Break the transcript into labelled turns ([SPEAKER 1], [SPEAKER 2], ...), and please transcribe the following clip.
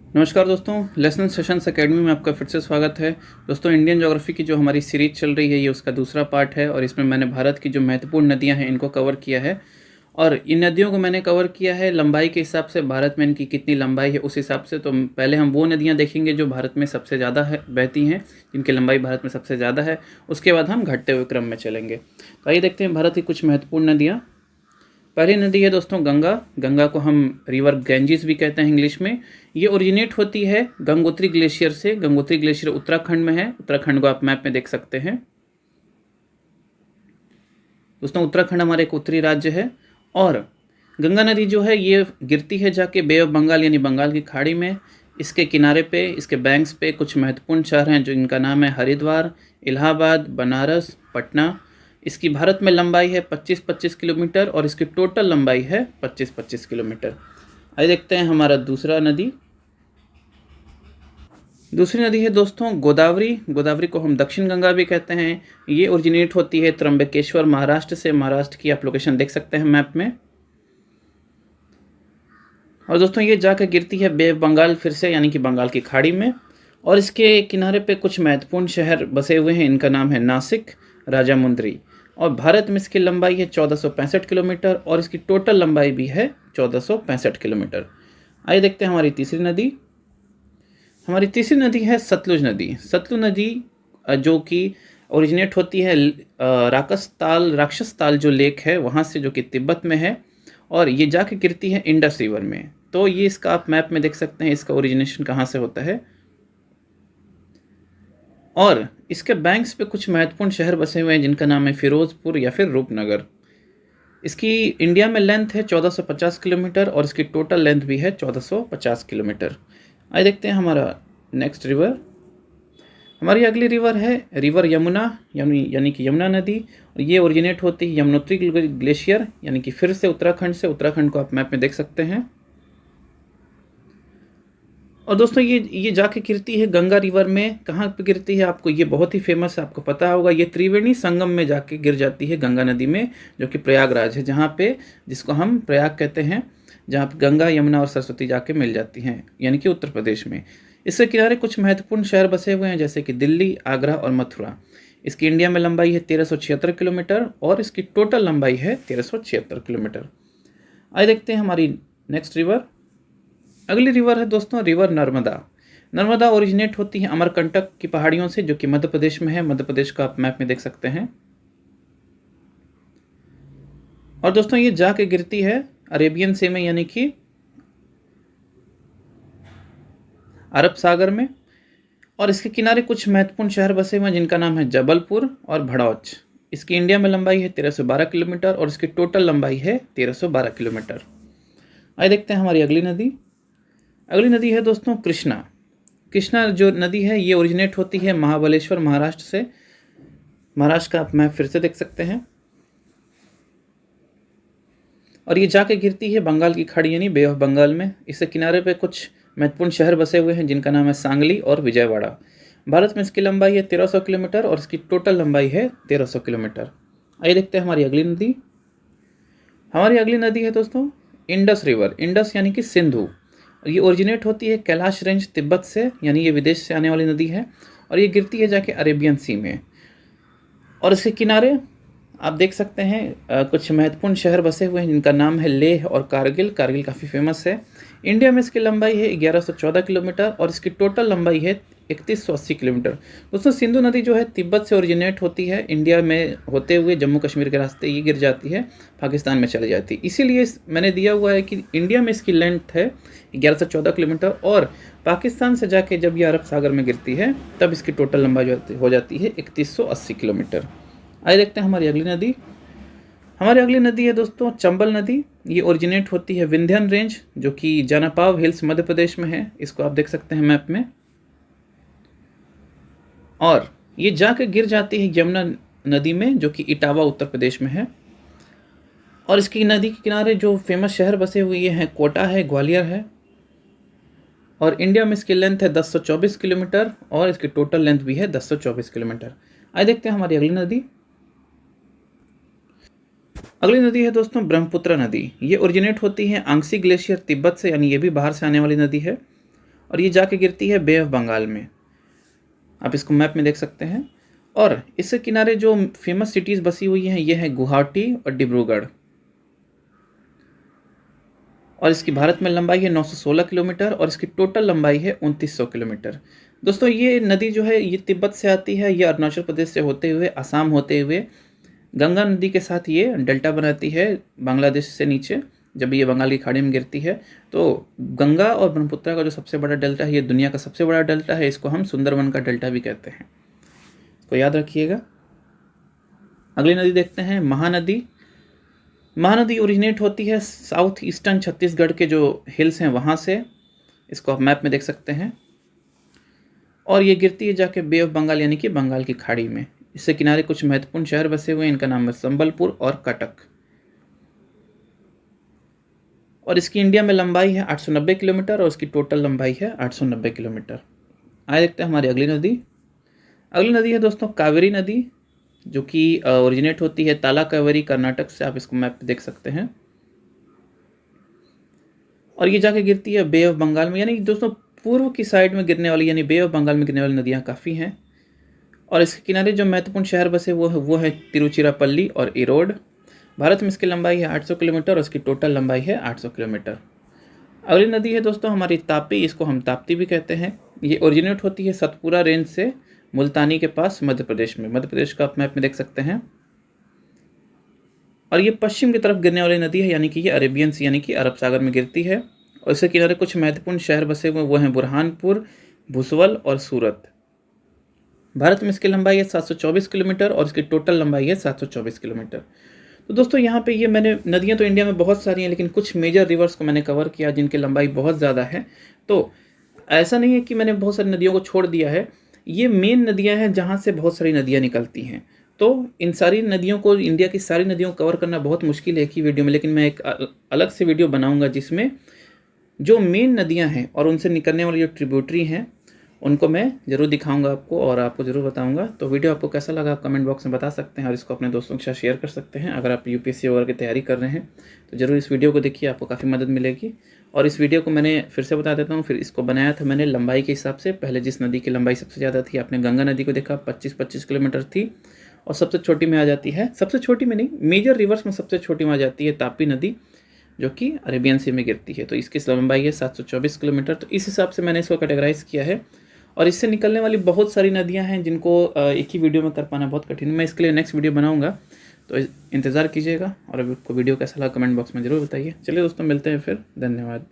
[SPEAKER 1] नमस्कार दोस्तों, lesson sessions academy में आपका फिर से स्वागत है। दोस्तों, इंडियन ज्योग्राफी की जो हमारी सीरीज चल रही है ये उसका दूसरा पार्ट है और इसमें मैंने भारत की जो महत्वपूर्ण नदियां हैं इनको कवर किया है। और इन नदियों को मैंने कवर किया है लंबाई के हिसाब से, भारत में इनकी कितनी लंबाई है उस हिसाब से। तो पहले हम वो नदियाँ देखेंगे जो भारत में सबसे ज़्यादा है बहती हैं, जिनकी लंबाई भारत में सबसे ज़्यादा है। उसके बाद हम घटते हुए क्रम में चलेंगे। तो आइए देखते हैं भारत की कुछ महत्वपूर्ण नदियाँ। पहली नदी है दोस्तों गंगा। गंगा को हम रिवर गैंजिस भी कहते हैं इंग्लिश में। ये ओरिजिनेट होती है गंगोत्री ग्लेशियर से। गंगोत्री ग्लेशियर उत्तराखंड में है। उत्तराखंड को आप मैप में देख सकते हैं। दोस्तों, उत्तराखंड हमारे एक उत्तरी राज्य है और गंगा नदी जो है ये गिरती है जाके बे ऑफ बंगाल यानी बंगाल की खाड़ी में। इसके किनारे पे, इसके बैंक्स पे कुछ महत्वपूर्ण शहर हैं जो इनका नाम है हरिद्वार, इलाहाबाद, बनारस, पटना। इसकी भारत में लंबाई है 25-25 किलोमीटर और इसकी टोटल लंबाई है 25-25 किलोमीटर। आइए देखते हैं हमारा दूसरी नदी है दोस्तों गोदावरी। गोदावरी को हम दक्षिण गंगा भी कहते हैं। ये ओरिजिनेट होती है त्र्यंबकेश्वर महाराष्ट्र से। महाराष्ट्र की आप लोकेशन देख सकते हैं मैप में। और दोस्तों ये जाकर गिरती है बे ऑफ बंगाल फिर से यानी कि बंगाल की खाड़ी में। और इसके किनारे पे कुछ महत्वपूर्ण शहर बसे हुए हैं। इनका नाम है नासिक, राजामुंद्री। और भारत में इसकी लंबाई है 1465 किलोमीटर और इसकी टोटल लंबाई भी है 1465 किलोमीटर। आइए देखते हैं हमारी तीसरी नदी। हमारी तीसरी नदी है सतलुज नदी। सतलुज नदी जो कि ओरिजिनेट होती है राक्षस ताल जो लेक है वहाँ से, जो कि तिब्बत में है। और ये जाके गिरती है इंडस रिवर में। तो ये इसका आप मैप में देख सकते हैं इसका ओरिजिनेशन कहाँ से होता है। और इसके बैंक्स पे कुछ महत्वपूर्ण शहर बसे हुए हैं जिनका नाम है फिरोजपुर या फिर रूपनगर। इसकी इंडिया में लेंथ है 1450 किलोमीटर और इसकी टोटल लेंथ भी है 1450 किलोमीटर। आइए देखते हैं हमारा नेक्स्ट रिवर। हमारी अगली रिवर है रिवर यमुना यानी कि यमुना नदी। और ये ओरिजिनेट होती है यमुनोत्री ग्लेशियर यानी कि फिर से उत्तराखंड से। उत्तराखंड को आप मैप में देख सकते हैं। और दोस्तों ये जाके गिरती है गंगा रिवर में। कहाँ पे गिरती है आपको ये बहुत ही फेमस है, आपको पता होगा। ये त्रिवेणी संगम में जाके गिर जाती है गंगा नदी में, जो कि प्रयागराज है, जहाँ पे जिसको हम प्रयाग कहते हैं, जहाँ पे गंगा यमुना और सरस्वती जाके मिल जाती हैं, यानी कि उत्तर प्रदेश में। इसके किनारे कुछ महत्वपूर्ण शहर बसे हुए हैं जैसे कि दिल्ली, आगरा और मथुरा। इसकी इंडिया में लंबाई है 1376 किलोमीटर और इसकी टोटल लंबाई है 1376 किलोमीटर। आइए देखते हैं हमारी नेक्स्ट रिवर। अगली रिवर है दोस्तों रिवर नर्मदा। नर्मदा ओरिजिनेट होती है अमरकंटक की पहाड़ियों से, जो कि मध्य प्रदेश में है। मध्य प्रदेश का आप मैप में देख सकते हैं। और दोस्तों ये जाके गिरती है अरेबियन सी में यानी कि अरब सागर में। और इसके किनारे कुछ महत्वपूर्ण शहर बसे हुए हैं जिनका नाम है जबलपुर और भड़ौच। इसकी इंडिया में लंबाई है 1312 किलोमीटर और इसकी टोटल लंबाई है 1312 किलोमीटर। आइए देखते हैं हमारी अगली नदी। अगली नदी है दोस्तों कृष्णा। कृष्णा जो नदी है ये ओरिजिनेट होती है महाबलेश्वर महाराष्ट्र से। महाराष्ट्र का आप मैप फिर से देख सकते हैं। और ये जाके गिरती है बंगाल की खाड़ी यानी बे ऑफ बंगाल में। इसके किनारे पे कुछ महत्वपूर्ण शहर बसे हुए हैं जिनका नाम है सांगली और विजयवाड़ा। भारत में इसकी लंबाई है 1300 किलोमीटर और इसकी टोटल लंबाई है 1300 किलोमीटर। आइए देखते हैं हमारी अगली नदी। हमारी अगली नदी है दोस्तों इंडस रिवर। इंडस यानी कि सिंधु। ये ओरिजिनेट होती है कैलाश रेंज तिब्बत से, यानी ये विदेश से आने वाली नदी है। और ये गिरती है जाके अरेबियन सी में। और इसके किनारे आप देख सकते हैं कुछ महत्वपूर्ण शहर बसे हुए हैं जिनका नाम है लेह और कारगिल। कारगिल काफ़ी फेमस है। इंडिया में इसकी लंबाई है 1114 किलोमीटर और इसकी टोटल लंबाई है 3180 किलोमीटर। दोस्तों सिंधु नदी जो है तिब्बत से ओरिजिनेट होती है, इंडिया में होते हुए जम्मू कश्मीर के रास्ते ये गिर जाती है, पाकिस्तान में चली जाती है। इसीलिए मैंने दिया हुआ है कि इंडिया में इसकी लेंथ है 1114 किलोमीटर और पाकिस्तान से जाके जब ये अरब सागर में गिरती है तब इसकी टोटल लंबाई हो जाती है 3180 किलोमीटर। आइए देखते हैं हमारी अगली नदी। हमारी अगली नदी है दोस्तों चंबल नदी। ये ओरिजिनेट होती है विंध्यन रेंज, जो कि जानापाव हिल्स मध्य प्रदेश में है। इसको आप देख सकते हैं मैप में। और ये जाकर गिर जाती है यमुना नदी में, जो कि इटावा उत्तर प्रदेश में है। और इसकी नदी के किनारे जो फेमस शहर बसे हुए ये हैं कोटा है, ग्वालियर है। और इंडिया में इसकी लेंथ है 1024 किलोमीटर और इसकी टोटल लेंथ भी है 1024 किलोमीटर। आइए देखते हैं हमारी अगली नदी। अगली नदी है दोस्तों ब्रह्मपुत्र नदी। ये ओरिजिनेट होती है आंगसी ग्लेशियर तिब्बत से, यानी ये भी बाहर से आने वाली नदी है। और ये जाके गिरती है बे ऑफ बंगाल में। आप इसको मैप में देख सकते हैं। और इसके किनारे जो फेमस सिटीज़ बसी हुई हैं ये है गुवाहाटी और डिब्रूगढ़। और इसकी भारत में लंबाई है 916 किलोमीटर और इसकी टोटल लंबाई है 2900 किलोमीटर। दोस्तों ये नदी जो है ये तिब्बत से आती है, ये अरुणाचल प्रदेश से होते हुए असम होते हुए गंगा नदी के साथ ये डेल्टा बनाती है बांग्लादेश से नीचे। जब ये बंगाल की खाड़ी में गिरती है तो गंगा और ब्रह्मपुत्र का जो सबसे बड़ा डेल्टा है, ये दुनिया का सबसे बड़ा डेल्टा है, इसको हम सुंदरवन का डेल्टा भी कहते हैं, तो याद रखिएगा। अगली नदी देखते हैं महानदी। महानदी ओरिजिनेट होती है साउथ ईस्टर्न छत्तीसगढ़ के जो हिल्स हैं वहाँ से, इसको आप मैप में देख सकते हैं। और ये गिरती है जाके बे ऑफ बंगाल यानी कि बंगाल की खाड़ी में। इससे किनारे कुछ महत्वपूर्ण शहर बसे हुए हैं, इनका नाम है संबलपुर और कटक। और इसकी इंडिया में लंबाई है 890 किलोमीटर और उसकी टोटल लंबाई है 890 किलोमीटर। आइए देखते हैं हमारी अगली नदी। अगली नदी है दोस्तों कावेरी नदी, जो कि ओरिजिनेट होती है तालाकावेरी कर्नाटक से। आप इसको मैप पे देख सकते हैं। और ये जाके गिरती है बे ऑफ बंगाल में, यानी दोस्तों पूर्व की साइड में गिरने वाली यानी बे ऑफ बंगाल में गिरने वाली नदियाँ काफ़ी हैं। और इसके किनारे जो महत्वपूर्ण शहर बसे वो है तिरुचिरापल्ली और इरोड। भारत में इसकी लंबाई है 800 किलोमीटर और इसकी टोटल लंबाई है 800 किलोमीटर। अगली नदी है दोस्तों हमारी तापी, इसको हम ताप्ती भी कहते हैं। ये ओरिजिनेट होती है सतपुरा रेंज से मुल्तानी के पास मध्य प्रदेश में। मध्य प्रदेश का आप मैप में देख सकते हैं। और ये पश्चिम की तरफ गिरने वाली नदी है, यानी कि ये अरेबियन सी यानी कि अरब सागर में गिरती है। और इसके किनारे कुछ महत्वपूर्ण शहर बसे हुए वो हैं बुरहानपुर, भुसवल और सूरत। भारत में इसकी लंबाई है 724 किलोमीटर और इसकी टोटल लंबाई है 724 किलोमीटर। तो दोस्तों यहाँ पे ये मैंने नदियाँ तो इंडिया में बहुत सारी हैं, लेकिन कुछ मेजर रिवर्स को मैंने कवर किया जिनकी लंबाई बहुत ज़्यादा है। तो ऐसा नहीं है कि मैंने बहुत सारी नदियों को छोड़ दिया है, ये मेन नदियाँ हैं जहाँ से बहुत सारी नदियाँ निकलती हैं। तो इन सारी नदियों को, इंडिया की सारी नदियों को कवर करना बहुत मुश्किल है एक ही वीडियो में, लेकिन मैं एक अलग से वीडियो बनाऊँगा जिसमें जो मेन नदियाँ हैं और उनसे निकलने वाली जो ट्रिब्यूटरी हैं उनको मैं ज़रूर दिखाऊंगा आपको और आपको ज़रूर बताऊंगा। तो वीडियो आपको कैसा लगा आप कमेंट बॉक्स में बता सकते हैं और इसको अपने दोस्तों के साथ शेयर कर सकते हैं। अगर आप यूपीएससी वगैरह की तैयारी कर रहे हैं तो ज़रूर इस वीडियो को देखिए, आपको काफ़ी मदद मिलेगी। और इस वीडियो को मैंने फिर से बता देता हूँ, फिर इसको बनाया था मैंने लंबाई के हिसाब से। पहले जिस नदी की लंबाई सबसे ज़्यादा थी, आपने गंगा नदी को देखा 25-25 किलोमीटर थी, और सबसे छोटी में आ जाती है, सबसे छोटी में नहीं, मेजर रिवर्स में सबसे छोटी में आ जाती है तापी नदी, जो कि अरेबियन सी में गिरती है। तो इसकी लंबाई है 724 किलोमीटर। तो इस हिसाब से मैंने इसको कैटेगराइज किया है। और इससे निकलने वाली बहुत सारी नदियां हैं जिनको एक ही वीडियो में कर पाना बहुत कठिन है। मैं इसके लिए नेक्स्ट वीडियो बनाऊंगा, तो इंतज़ार कीजिएगा। और अभी आपको वीडियो कैसा लगा कमेंट बॉक्स में ज़रूर बताइए। चलिए दोस्तों, मिलते हैं फिर। धन्यवाद।